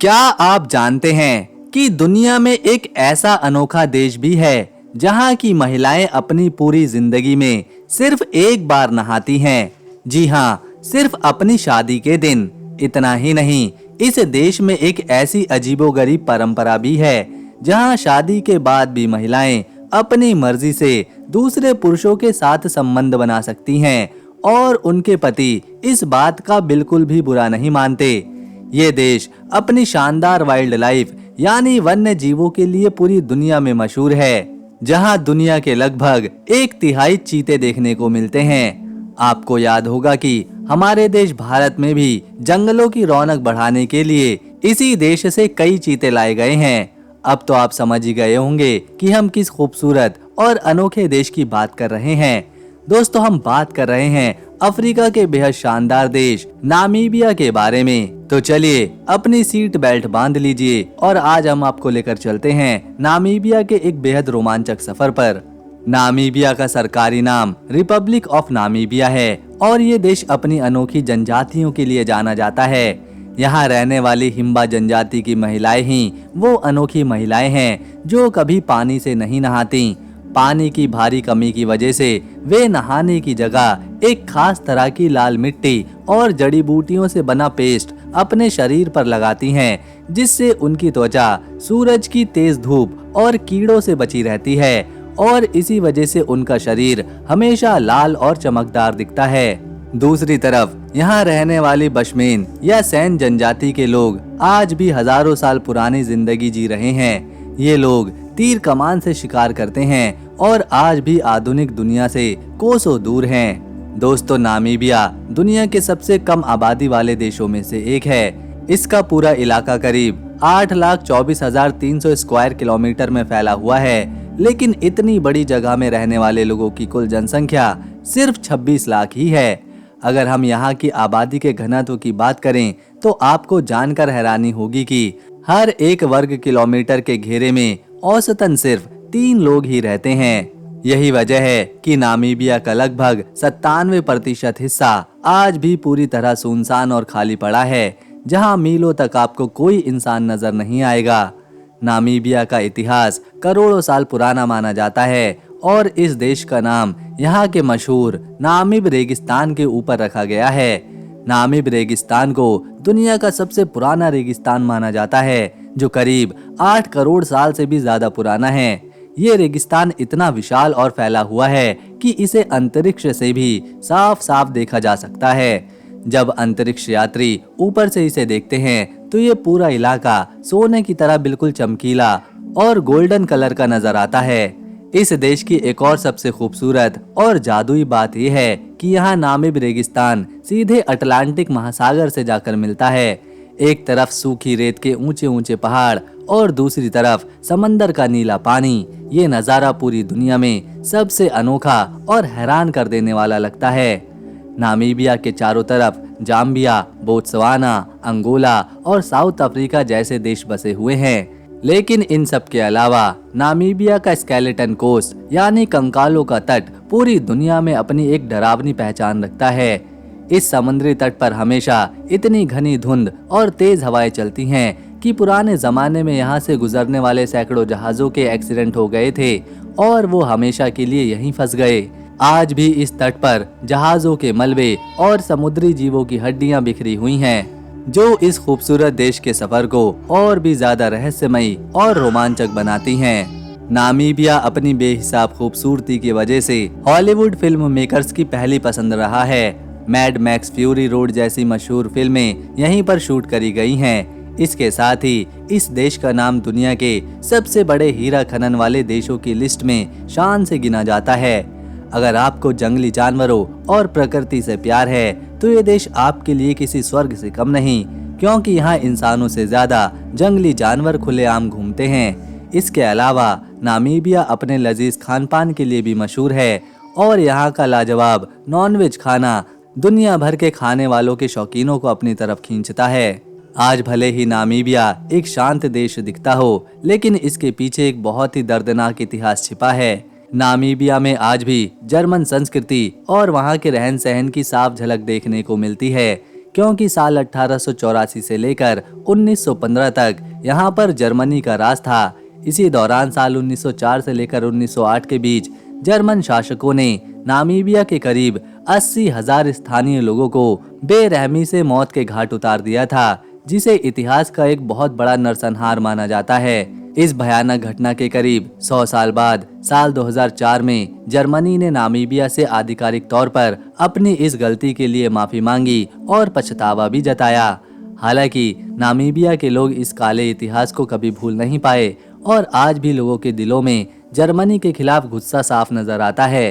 क्या आप जानते हैं कि दुनिया में एक ऐसा अनोखा देश भी है जहां की महिलाएं अपनी पूरी जिंदगी में सिर्फ एक बार नहाती हैं। जी हाँ, सिर्फ अपनी शादी के दिन। इतना ही नहीं, इस देश में एक ऐसी अजीबोगरीब परंपरा भी है जहां शादी के बाद भी महिलाएं अपनी मर्जी से दूसरे पुरुषों के साथ संबंध बना सकती हैं और उनके पति इस बात का बिल्कुल भी बुरा नहीं मानते। ये देश अपनी शानदार वाइल्ड लाइफ यानी वन्य जीवों के लिए पूरी दुनिया में मशहूर है, जहां दुनिया के लगभग 1/3 चीते देखने को मिलते हैं। आपको याद होगा कि हमारे देश भारत में भी जंगलों की रौनक बढ़ाने के लिए इसी देश से कई चीते लाए गए हैं। अब तो आप समझ ही गए होंगे कि हम किस खूबसूरत और अनोखे देश की बात कर रहे हैं। दोस्तों, हम बात कर रहे हैं अफ्रीका के बेहद शानदार देश नामीबिया के बारे में। तो चलिए अपनी सीट बेल्ट बांध लीजिए और आज हम आपको लेकर चलते हैं नामीबिया के एक बेहद रोमांचक सफर पर। नामीबिया का सरकारी नाम रिपब्लिक ऑफ नामीबिया है और ये देश अपनी अनोखी जनजातियों के लिए जाना जाता है। यहाँ रहने वाली हिम्बा जनजाति की महिलाएं ही वो अनोखी महिलाएं हैं जो कभी पानी से नहीं नहाती। पानी की भारी कमी की वजह से वे नहाने की जगह एक खास तरह की लाल मिट्टी और जड़ी बूटियों से बना पेस्ट अपने शरीर पर लगाती हैं, जिससे उनकी त्वचा सूरज की तेज धूप और कीड़ों से बची रहती है और इसी वजह से उनका शरीर हमेशा लाल और चमकदार दिखता है। दूसरी तरफ यहाँ रहने वाली बशमेन या सैन जनजाति के लोग आज भी हजारों साल पुरानी जिंदगी जी रहे हैं। ये लोग तीर कमान से शिकार करते हैं और आज भी आधुनिक दुनिया से कोसों दूर हैं। दोस्तों, नामीबिया दुनिया के सबसे कम आबादी वाले देशों में से एक है। इसका पूरा इलाका करीब 8,24,300 स्क्वायर किलोमीटर में फैला हुआ है, लेकिन इतनी बड़ी जगह में रहने वाले लोगों की कुल जनसंख्या सिर्फ 26 लाख ही है। अगर हम यहाँ की आबादी के घनत्व की बात करें तो आपको जानकर हैरानी होगी कि हर 1 वर्ग किलोमीटर के घेरे में औसतन सिर्फ 3 लोग ही रहते हैं। यही वजह है कि नामीबिया का लगभग 97% हिस्सा आज भी पूरी तरह सुनसान और खाली पड़ा है, जहां मीलों तक आपको कोई इंसान नजर नहीं आएगा। नामीबिया का इतिहास करोड़ों साल पुराना माना जाता है और इस देश का नाम यहाँ के मशहूर नामीब रेगिस्तान के ऊपर रखा गया है। नामीब रेगिस्तान को दुनिया का सबसे पुराना रेगिस्तान माना जाता है, जो करीब 8 करोड़ साल से भी ज्यादा पुराना है। ये रेगिस्तान इतना विशाल और फैला हुआ है कि इसे अंतरिक्ष से भी साफ साफ देखा जा सकता है। जब अंतरिक्ष यात्री ऊपर से इसे देखते हैं तो ये पूरा इलाका सोने की तरह बिल्कुल चमकीला और गोल्डन कलर का नजर आता है। इस देश की एक और सबसे खूबसूरत और जादुई बात यह है कि यहाँ नामीब रेगिस्तान सीधे अटलांटिक महासागर से जाकर मिलता है। एक तरफ सूखी रेत के ऊंचे ऊंचे पहाड़ और दूसरी तरफ समंदर का नीला पानी। ये नज़ारा पूरी दुनिया में सबसे अनोखा और हैरान कर देने वाला लगता है। नामीबिया के चारों तरफ जाम्बिया, बोत्सवाना, अंगोला और साउथ अफ्रीका जैसे देश बसे हुए हैं, लेकिन इन सब के अलावा नामीबिया का स्केलेटन कोस्ट यानी कंकालों का तट पूरी दुनिया में अपनी एक डरावनी पहचान रखता है। इस समुद्री तट पर हमेशा इतनी घनी धुंध और तेज हवाएं चलती हैं कि पुराने जमाने में यहाँ से गुजरने वाले सैकड़ों जहाजों के एक्सीडेंट हो गए थे और वो हमेशा के लिए यहीं फंस गए। आज भी इस तट पर जहाजों के मलबे और समुद्री जीवों की हड्डियां बिखरी हुई हैं, जो इस खूबसूरत देश के सफर को और भी ज्यादा रहस्यमयी और रोमांचक बनाती हैं। नामीबिया अपनी बेहिसाब खूबसूरती की वजह से हॉलीवुड फिल्म मेकर्स की पहली पसंद रहा है। मैड मैक्स फ्यूरी रोड जैसी मशहूर फिल्में यहीं पर शूट करी गई हैं। इसके साथ ही इस देश का नाम दुनिया के सबसे बड़े हीरा खनन वाले देशों की लिस्ट में शान से गिना जाता है। अगर आपको जंगली जानवरों और प्रकृति से प्यार है तो ये देश आपके लिए किसी स्वर्ग से कम नहीं, क्योंकि यहाँ इंसानों से ज्यादा जंगली जानवर खुलेआम घूमते हैं। इसके अलावा नामीबिया अपने लजीज खान पान के लिए भी मशहूर है और यहाँ का लाजवाब नॉनवेज खाना दुनिया भर के खाने वालों के शौकीनों को अपनी तरफ खींचता है। आज भले ही नामीबिया एक शांत देश दिखता हो, लेकिन इसके पीछे एक बहुत ही दर्दनाक इतिहास छिपा है। नामीबिया में आज भी जर्मन संस्कृति और वहाँ के रहन सहन की साफ झलक देखने को मिलती है। क्योंकि साल 1884 से लेकर 1915 तक यहाँ पर जर्मनी का राज था। इसी दौरान साल 1904 से लेकर 1908 के बीच जर्मन शासकों ने नामीबिया के करीब 80,000 स्थानीय लोगों को बेरहमी से मौत के घाट उतार दिया था, जिसे इतिहास का एक बहुत बड़ा नरसंहार माना जाता है। इस भयानक घटना के करीब 100 साल बाद साल 2004 में जर्मनी ने नामीबिया से आधिकारिक तौर पर अपनी इस गलती के लिए माफी मांगी और पछतावा भी जताया। हालांकि नामीबिया के लोग इस काले इतिहास को कभी भूल नहीं पाए और आज भी लोगों के दिलों में जर्मनी के खिलाफ गुस्सा साफ नजर आता है।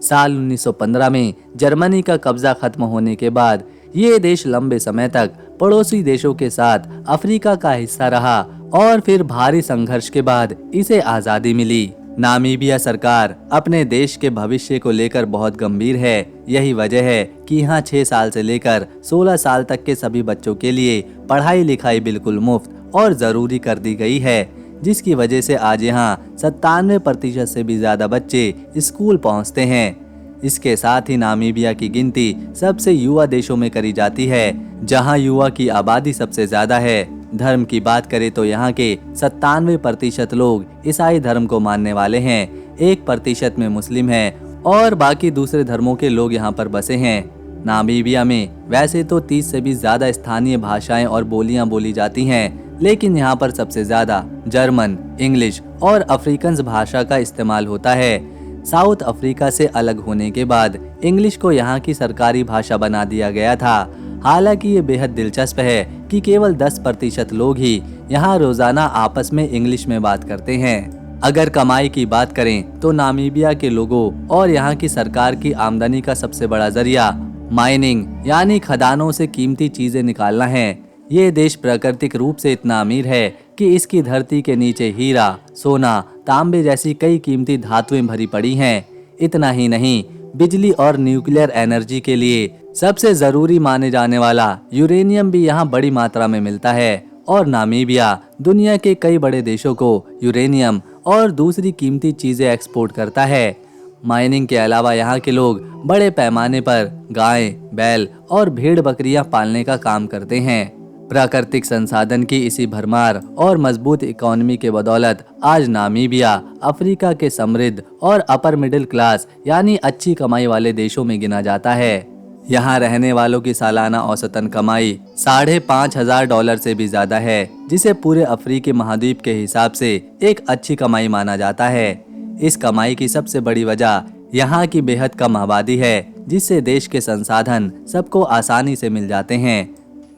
साल 1915 में जर्मनी का कब्जा खत्म होने के बाद ये देश लंबे समय तक पड़ोसी देशों के साथ अफ्रीका का हिस्सा रहा और फिर भारी संघर्ष के बाद इसे आजादी मिली। नामीबिया सरकार अपने देश के भविष्य को लेकर बहुत गंभीर है। यही वजह है कि यहाँ 6 साल से लेकर 16 साल तक के सभी बच्चों के लिए पढ़ाई लिखाई बिल्कुल मुफ्त और जरूरी कर दी गई है, जिसकी वजह से आज यहाँ 97% से भी ज्यादा बच्चे स्कूल पहुँचते हैं। इसके साथ ही नामीबिया की गिनती सबसे युवा देशों में करी जाती है, जहाँ युवा की आबादी सबसे ज्यादा है। धर्म की बात करें तो यहाँ के 97% लोग ईसाई धर्म को मानने वाले हैं, 1% में मुस्लिम हैं और बाकी दूसरे धर्मों के लोग यहाँ पर बसे हैं। नामीबिया में वैसे तो 30 से भी ज्यादा स्थानीय भाषाएं और बोलियां बोली जाती हैं, लेकिन यहाँ पर सबसे ज्यादा जर्मन, इंग्लिश और अफ्रीकन भाषा का इस्तेमाल होता है। साउथ अफ्रीका से अलग होने के बाद इंग्लिश को यहाँ की सरकारी भाषा बना दिया गया था। हालांकि ये बेहद दिलचस्प है कि केवल 10% लोग ही यहाँ रोजाना आपस में इंग्लिश में बात करते हैं। अगर कमाई की बात करें तो नामीबिया के लोगों और यहाँ की सरकार की आमदनी का सबसे बड़ा जरिया माइनिंग यानी खदानों से कीमती चीजें निकालना है। ये देश प्राकृतिक रूप से इतना अमीर है कि इसकी धरती के नीचे हीरा, सोना, तांबे जैसी कई कीमती धातुएं भरी पड़ी हैं। इतना ही नहीं, बिजली और न्यूक्लियर एनर्जी के लिए सबसे जरूरी माने जाने वाला यूरेनियम भी यहाँ बड़ी मात्रा में मिलता है और नामीबिया दुनिया के कई बड़े देशों को यूरेनियम और दूसरी कीमती चीजें एक्सपोर्ट करता है। माइनिंग के अलावा यहाँ के लोग बड़े पैमाने पर गाय, बैल और भेड़ बकरियां पालने का काम करते हैं। प्राकृतिक संसाधन की इसी भरमार और मजबूत इकोनॉमी के बदौलत आज नामीबिया अफ्रीका के समृद्ध और अपर मिडिल क्लास यानी अच्छी कमाई वाले देशों में गिना जाता है। यहाँ रहने वालों की सालाना औसतन कमाई $5,500 से भी ज्यादा है, जिसे पूरे अफ्रीकी महाद्वीप के हिसाब से एक अच्छी कमाई माना जाता है। इस कमाई की सबसे बड़ी वजह यहाँ की बेहद कम आबादी है, जिससे देश के संसाधन सबको आसानी से मिल जाते हैं।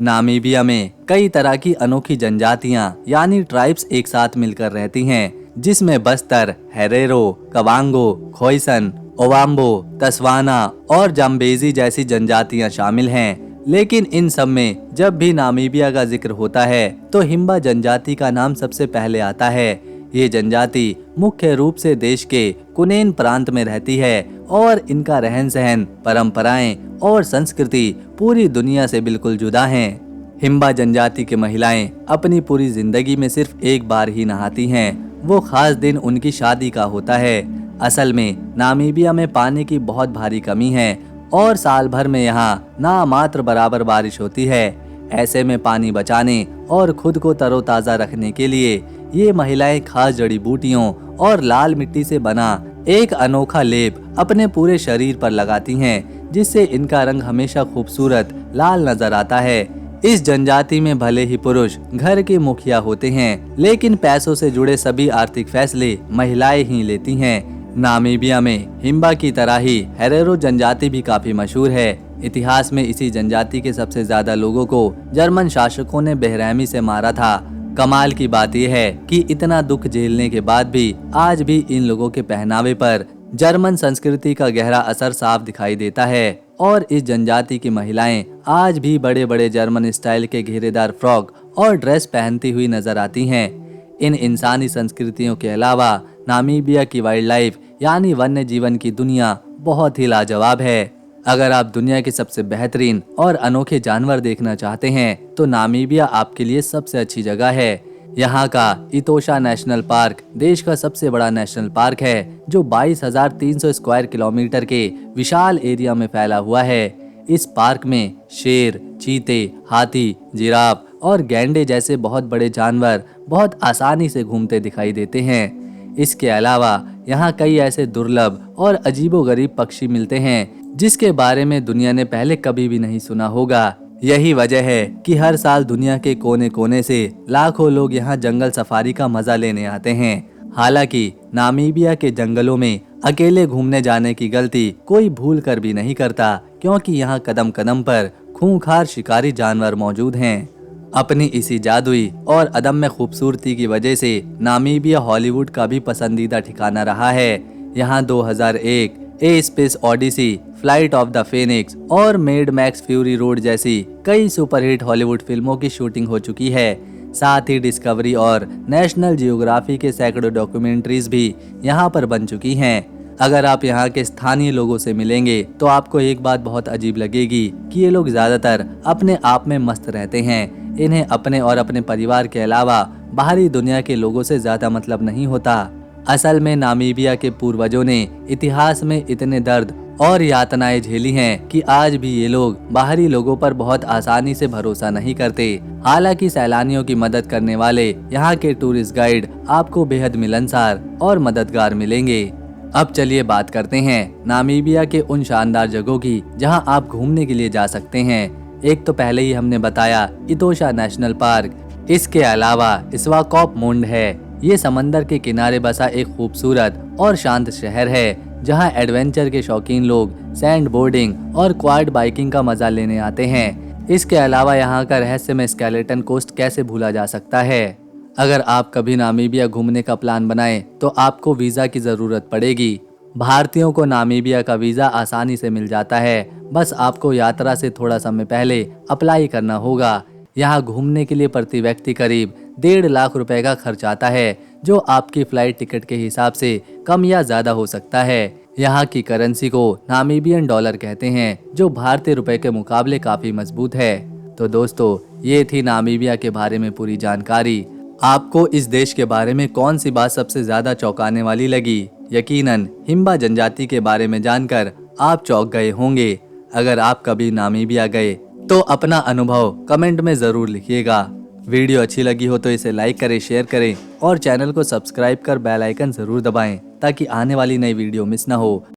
नामीबिया में कई तरह की अनोखी जनजातियां यानी ट्राइब्स एक साथ मिलकर रहती हैं, जिसमें बस्तर, हेरेरो, कवांगो, खोइसन, ओवाम्बो, तस्वाना और जाम्बेजी जैसी जनजातियां शामिल हैं। लेकिन इन सब में जब भी नामीबिया का जिक्र होता है तो हिम्बा जनजाति का नाम सबसे पहले आता है। ये जनजाति मुख्य रूप से देश के कुनेन प्रांत में रहती है और इनका रहन सहन, परंपराएं और संस्कृति पूरी दुनिया से बिल्कुल जुदा हैं। हिम्बा जनजाति की महिलाएं अपनी पूरी जिंदगी में सिर्फ एक बार ही नहाती हैं। वो खास दिन उनकी शादी का होता है। असल में नामीबिया में पानी की बहुत भारी कमी है और साल भर में यहाँ नामात्र बराबर बारिश होती है। ऐसे में पानी बचाने और खुद को तरोताजा रखने के लिए ये महिलाएं खास जड़ी बूटियों और लाल मिट्टी से बना एक अनोखा लेप अपने पूरे शरीर पर लगाती हैं, जिससे इनका रंग हमेशा खूबसूरत लाल नजर आता है। इस जनजाति में भले ही पुरुष घर के मुखिया होते हैं, लेकिन पैसों से जुड़े सभी आर्थिक फैसले महिलाएं ही लेती हैं। नामीबिया में हिम्बा की तरह ही हेरेरो जनजाति भी काफी मशहूर है। इतिहास में इसी जनजाति के सबसे ज्यादा लोगों को जर्मन शासकों ने बेरहमी से मारा था। कमाल की बात यह है कि इतना दुख झेलने के बाद भी आज भी इन लोगों के पहनावे पर जर्मन संस्कृति का गहरा असर साफ दिखाई देता है और इस जनजाति की महिलाएं आज भी बड़े बड़े जर्मन स्टाइल के घेरेदार फ्रॉक और ड्रेस पहनती हुई नजर आती हैं। इन इंसानी संस्कृतियों के अलावा नामीबिया की वाइल्ड लाइफ यानी वन्य जीवन की दुनिया बहुत ही लाजवाब है। अगर आप दुनिया के सबसे बेहतरीन और अनोखे जानवर देखना चाहते हैं तो नामीबिया आपके लिए सबसे अच्छी जगह है। यहाँ का इतोशा नेशनल पार्क देश का सबसे बड़ा नेशनल पार्क है, जो 22,300 स्क्वायर किलोमीटर के विशाल एरिया में फैला हुआ है। इस पार्क में शेर, चीते, हाथी, जिराफ और गैंडे जैसे बहुत बड़े जानवर बहुत आसानी से घूमते दिखाई देते हैं। इसके अलावा यहाँ कई ऐसे दुर्लभ और अजीबोगरीब पक्षी मिलते हैं जिसके बारे में दुनिया ने पहले कभी भी नहीं सुना होगा। यही वजह है कि हर साल दुनिया के कोने कोने से लाखों लोग यहाँ जंगल सफारी का मजा लेने आते हैं। हालांकि नामीबिया के जंगलों में अकेले घूमने जाने की गलती कोई भूल कर भी नहीं करता, क्योंकि यहाँ कदम कदम पर खूंखार शिकारी जानवर मौजूद हैं। अपनी इसी जादुई और अदम्य खूबसूरती की वजह से नामीबिया हॉलीवुड का भी पसंदीदा ठिकाना रहा है। यहाँ 2001, A space odyssey, flight of the Phoenix और मेड मैक्स फ्यूरी रोड जैसी कई सुपरहिट हॉलीवुड फिल्मों की शूटिंग हो चुकी है। साथ ही डिस्कवरी और नेशनल जियोग्राफी के सैकड़ों डॉक्यूमेंट्रीज भी यहाँ पर बन चुकी हैं। अगर आप यहाँ के स्थानीय लोगों से मिलेंगे तो आपको एक बात बहुत अजीब लगेगी कि ये लोग ज्यादातर अपने आप में मस्त रहते हैं। इन्हें अपने और अपने परिवार के अलावा बाहरी दुनिया के लोगों से ज्यादा मतलब नहीं होता। असल में नामीबिया के पूर्वजों ने इतिहास में इतने दर्द और यातनाएं झेली हैं कि आज भी ये लोग बाहरी लोगों पर बहुत आसानी से भरोसा नहीं करते। हालांकि सैलानियों की मदद करने वाले यहाँ के टूरिस्ट गाइड आपको बेहद मिलनसार और मददगार मिलेंगे। अब चलिए बात करते हैं नामीबिया के उन शानदार जगहों की जहाँ आप घूमने के लिए जा सकते हैं। एक तो पहले ही हमने बताया इतोशा नेशनल पार्क। इसके अलावा स्वाकोपमुंड है। ये समंदर के किनारे बसा एक खूबसूरत और शांत शहर है जहां एडवेंचर के शौकीन लोग सैंड बोर्डिंग और क्वाड बाइकिंग का मजा लेने आते हैं। इसके अलावा यहाँ का रहस्यमय स्केलेटन कोस्ट कैसे भूला जा सकता है। अगर आप कभी नामीबिया घूमने का प्लान बनाएं तो आपको वीजा की जरूरत पड़ेगी। भारतीयों को नामीबिया का वीजा आसानी से मिल जाता है, बस आपको यात्रा से थोड़ा समय पहले अप्लाई करना होगा। यहाँ घूमने के लिए प्रति व्यक्ति करीब 1.5 लाख रुपए का खर्च आता है, जो आपकी फ्लाइट टिकट के हिसाब से कम या ज्यादा हो सकता है। यहाँ की करेंसी को नामीबियन डॉलर कहते हैं, जो भारतीय रुपए के मुकाबले काफी मजबूत है। तो दोस्तों, ये थी नामीबिया के बारे में पूरी जानकारी। आपको इस देश के बारे में कौन सी बात सबसे ज्यादा चौंकाने वाली लगी? यकीनन हिम्बा जनजाति के बारे में जानकर आप चौंक गए होंगे। अगर आप कभी नामीबिया गए तो अपना अनुभव कमेंट में जरूर लिखिएगा। वीडियो अच्छी लगी हो तो इसे लाइक करें, शेयर करें और चैनल को सब्सक्राइब कर बेल आइकन जरूर दबाएं ताकि आने वाली नई वीडियो मिस ना हो।